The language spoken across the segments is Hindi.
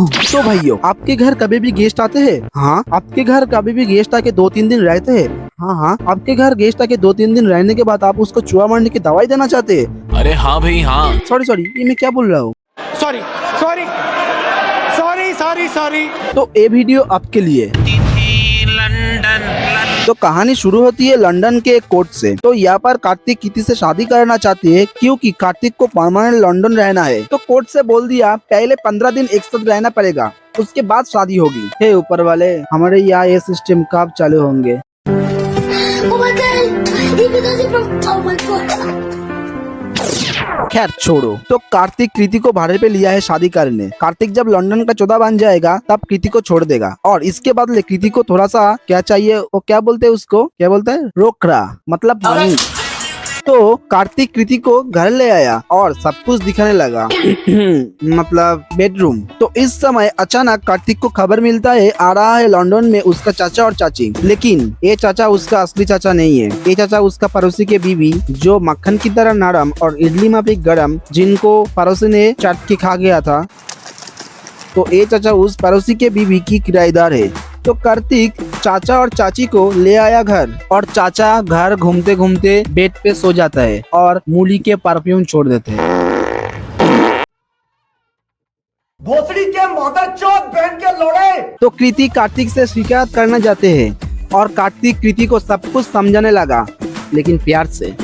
तो भाइयों, आपके घर कभी भी गेस्ट आते हैं? हाँ, आपके घर कभी भी गेस्ट आके 2-3 दिन रहते हैं? हाँ हाँ, आपके घर गेस्ट आके 2-3 दिन रहने के बाद आप उसको चूहा मारने की दवाई देना चाहते हैं? अरे हाँ भाई हाँ। सॉरी, ये मैं क्या बोल रहा हूँ? Sorry sorry sorry sorry sorry. तो ये वीडियो आपके लिए। तो कहानी शुरू होती है लंदन के एक कोर्ट से। तो यहाँ पर कार्तिक किसी से शादी करना चाहती है क्योंकि कार्तिक को परमानेंट लंदन रहना है। तो कोर्ट से बोल दिया पहले 15 दिन एक साथ रहना पड़ेगा, उसके बाद शादी होगी। हे ऊपर वाले, हमारे यहाँ ये सिस्टम कब चालू होंगे? Oh my god! He does it from. Oh my god! खैर छोड़ो। तो कार्तिक कृति को भाड़े पे लिया है शादी करने। कार्तिक जब लंदन का चौधा बन जाएगा तब कृति को छोड़ देगा और इसके बदले कृति को थोड़ा सा क्या चाहिए, वो क्या बोलते हैं उसको, क्या बोलते हैं, रोकड़ा, मतलब मनी। तो कार्तिक कृति को घर ले आया और सब कुछ दिखाने लगा मतलब बेडरूम। तो इस समय अचानक कार्तिक को खबर मिलता है आ रहा है लंदन में उसका चाचा और चाची। लेकिन ये चाचा उसका असली चाचा नहीं है, ये चाचा उसका पड़ोसी के बीवी जो मक्खन की तरह नरम और इडली में भी गरम, जिनको पड़ोसी ने चाट के खा गया था। तो ये चाचा उस पड़ोसी के बीवी की किराएदार है। तो कार्तिक चाचा और चाची को ले आया घर और चाचा घर घूमते घूमते बेड पे सो जाता है और मूली के परफ्यूम छोड़ देते हैं। भोसड़ी के मदरचोद बहन के लोड़े। तो कृति कार्तिक से शिकायत करना चाहते हैं और कार्तिक कृति को सब कुछ समझाने लगा, लेकिन प्यार से।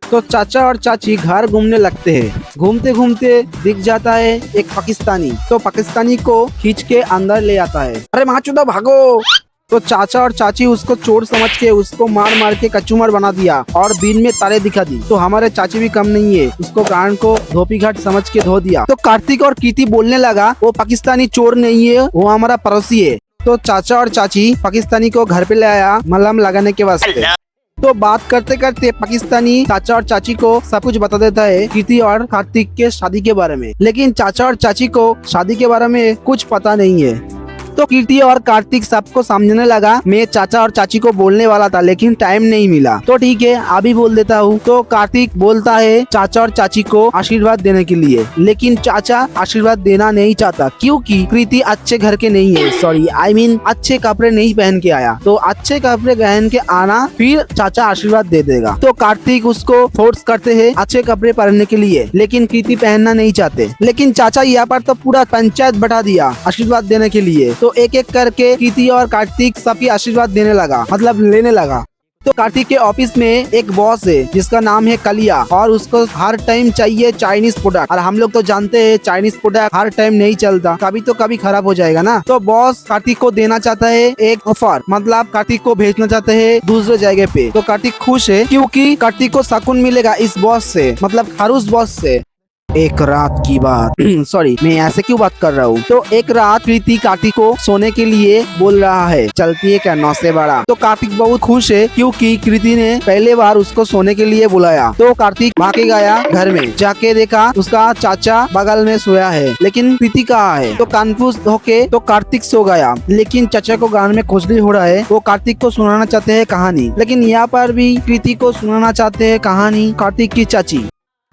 तो चाचा और चाची घर घूमने लगते हैं। घूमते घूमते दिख जाता है एक पाकिस्तानी। तो पाकिस्तानी को खींच के अंदर ले आता है। अरे माचुदा भागो। तो चाचा और चाची उसको चोर समझ के उसको मार मार के कचूमर बना दिया और दिन में तारे दिखा दी। तो हमारे चाची भी कम नहीं है, उसको कान को धोपी घाट समझ के धो दिया। तो कार्तिक और कृति बोलने लगा वो पाकिस्तानी चोर नहीं है, वो हमारा पड़ोसी है। तो चाचा और चाची पाकिस्तानी को घर पे ले आया मलहम लगाने के वास्ते। तो बात करते करते पाकिस्तानी चाचा और चाची को सब कुछ बता देता है कृति और कार्तिक के शादी के बारे में। लेकिन चाचा और चाची को शादी के बारे में कुछ पता नहीं है। तो कृति और कार्तिक सबको समझने लगा मैं चाचा और चाची को बोलने वाला था लेकिन टाइम नहीं मिला। तो ठीक है अभी बोल देता हूँ। तो कार्तिक बोलता है चाचा और चाची को आशीर्वाद देने के लिए, लेकिन चाचा आशीर्वाद देना नहीं चाहता क्योंकि कृति अच्छे घर के नहीं है, सॉरी आई मीन अच्छे कपड़े नहीं पहन के आया। तो अच्छे कपड़े पहन के आना फिर चाचा आशीर्वाद दे देगा। तो कार्तिक उसको फोर्स करते हैं अच्छे कपड़े पहनने के लिए, लेकिन कृति पहनना नहीं चाहते। लेकिन चाचा यहाँ पर तो पूरा पंचायत बैठा दिया आशीर्वाद देने के लिए। तो एक एक करके कृति और कार्तिक सबकी आशीर्वाद देने लगा, मतलब लेने लगा। तो कार्तिक के ऑफिस में एक बॉस है जिसका नाम है कलिया और उसको हर टाइम चाहिए चाइनीज प्रोडक्ट। और हम लोग तो जानते हैं चाइनीज प्रोडक्ट हर टाइम नहीं चलता, कभी तो कभी खराब हो जाएगा ना। तो बॉस कार्तिक को देना चाहता है एक ऑफर, मतलब कार्तिक को भेजना चाहते हैं दूसरे जगह पे। तो कार्तिक खुश है क्योंकि कार्तिक को सुकून मिलेगा इस बॉस से, मतलब खरूस बॉस से। एक रात की बात सॉरी मैं ऐसे क्यों बात कर रहा हूँ। तो एक रात कृति कार्तिक को सोने के लिए बोल रहा है, चलती है क्या 9 से 12। तो कार्तिक बहुत खुश है क्योंकि कृति ने पहले बार उसको सोने के लिए बुलाया। तो कार्तिक भाग के गया घर में, जाके देखा उसका चाचा बगल में सोया है लेकिन कृति कहाँ है। तो कंफ्यूज होके तो कार्तिक सो गया, लेकिन चाचा को गान में खुजली हो रहा है। वो कार्तिक को सुनाना चाहते हैं कहानी, लेकिन यहाँ पर भी कृति को सुनाना चाहते हैं कहानी कार्तिक की चाची।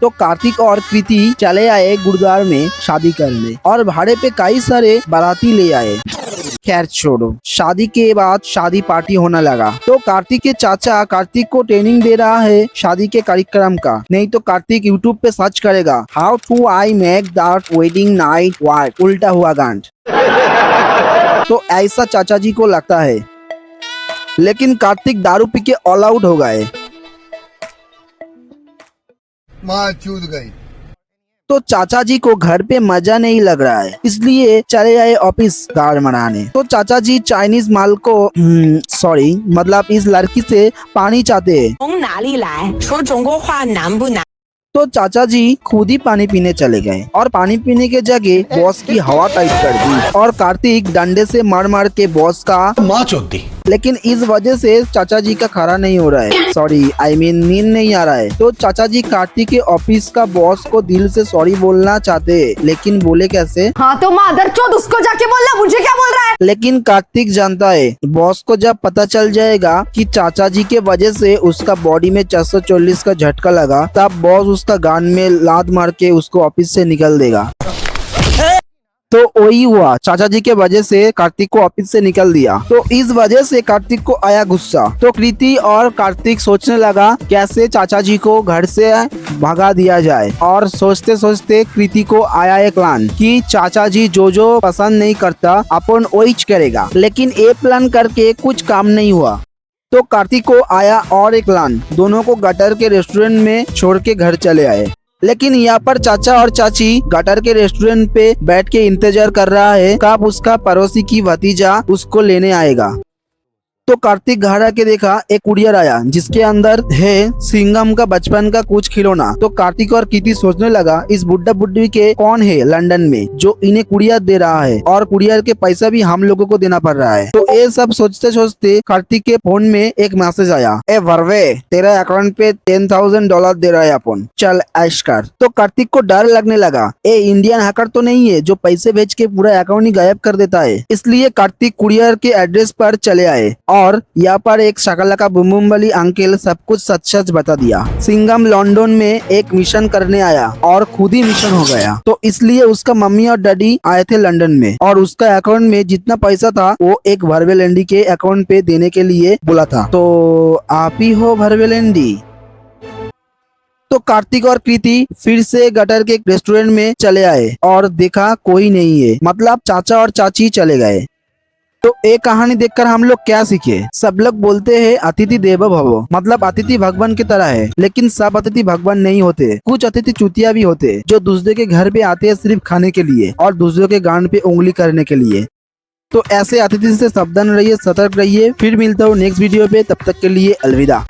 तो कार्तिक और कृति चले आए गुरुद्वार में शादी करने और भाड़े पे कई सारे बाराती ले आए। खैर छोड़ो, शादी के बाद शादी पार्टी होने लगा। तो कार्तिक के चाचा कार्तिक को ट्रेनिंग दे रहा है शादी के कार्यक्रम का। नहीं तो कार्तिक यूट्यूब पे सर्च करेगा how to I make that wedding night work, उल्टा हुआ गांठ। तो ऐसा चाचा जी को लगता है, लेकिन कार्तिक दारू पी के ऑल आउट हो गए। माँ चूद गई। तो चाचा जी को घर पे मजा नहीं लग रहा है, इसलिए चले आए ऑफिस गाड़ मनाने। तो चाचा जी चाइनीज माल को सॉरी मतलब इस लड़की से पानी चाहते हैं। 从哪里来？说中国话难不难？ तो चाचा जी खुद ही पानी पीने चले गए और पानी पीने के जगह बॉस की हवा टाइट कर दी और कार्तिक डंडे से मार मार के बॉस का माँ चोदी। लेकिन इस वजह से चाचा जी का खड़ा नहीं हो रहा है, सॉरी आई मीन नींद नहीं आ रहा है। तो चाचा जी कार्तिक के ऑफिस का बॉस को दिल से सॉरी बोलना चाहते हैं, लेकिन बोले कैसे? हाँ तो मादरचोद उसको जाके बोलना, मुझे क्या बोल रहा है? लेकिन कार्तिक जानता है बॉस को जब पता चल जाएगा कि चाचा जी के वजह से उसका बॉडी में 440 का झटका लगा, तब बॉस उसका गान में लात मार के उसको ऑफिस से निकल देगा। तो वही हुआ, चाचा जी के वजह से कार्तिक को ऑफिस से निकल दिया। तो इस वजह से कार्तिक को आया गुस्सा। तो कृति और कार्तिक सोचने लगा कैसे चाचा जी को घर से भगा दिया जाए। और सोचते सोचते कृति को आया एक प्लान कि चाचा जी जो पसंद नहीं करता अपन वही करेगा। लेकिन ये प्लान करके कुछ काम नहीं हुआ। तो कार्तिक को आया और एक प्लान, दोनों को गटर के रेस्टोरेंट में छोड़ के घर चले आए। लेकिन यहाँ पर चाचा और चाची गटर के रेस्टोरेंट पे बैठ के इंतजार कर रहा है कब उसका पड़ोसी की भतीजा उसको लेने आएगा। तो कार्तिक घर आके देखा एक कुरियर आया जिसके अंदर है सिंघम का बचपन का कुछ खिलौना। तो कार्तिक और कृति सोचने लगा इस बुड्ढा बुड्ढी के कौन है लंदन में जो इन्हें कुरियर दे रहा है और कुरियर के पैसा भी हम लोगों को देना पड़ रहा है। तो ये सब सोचते सोचते कार्तिक के फोन में एक मैसेज आया, ए वर्वे तेरा अकाउंट पे $10,000 दे रहा है अपन, चल ऐश कर। तो कार्तिक को डर लगने लगा, ए इंडियन हैकर तो नहीं है जो पैसे भेज के पूरा अकाउंट ही गायब कर देता है। इसलिए कार्तिक कुरियर के एड्रेस पर चले आए और यहाँ पर एक शकलका बुम बुम वाली अंकल सब कुछ सच सच बता दिया। सिंघम लंदन में एक मिशन करने आया और खुद ही मिशन हो गया। तो इसलिए उसका मम्मी और डैडी आए थे लंदन में और उसका अकाउंट में जितना पैसा था वो एक भरवेलेंडी के अकाउंट पे देने के लिए बोला था। तो आप ही हो भरवेलेंडी? तो कार्तिक और कृति फिर से गटर के रेस्टोरेंट में चले आए और देखा कोई नहीं है, मतलब चाचा और चाची चले गए। तो एक कहानी देखकर हम लोग क्या सीखे? सब लोग बोलते हैं अतिथि देवो भव, मतलब अतिथि भगवान की तरह है। लेकिन सब अतिथि भगवान नहीं होते, कुछ अतिथि चूतिया भी होते जो दूसरे के घर पे आते हैं सिर्फ खाने के लिए और दूसरों के गांड पे उंगली करने के लिए। तो ऐसे अतिथि से सावधान रहिए, सतर्क रहिए। फिर मिलता हूँ नेक्स्ट वीडियो पे, तब तक के लिए अलविदा।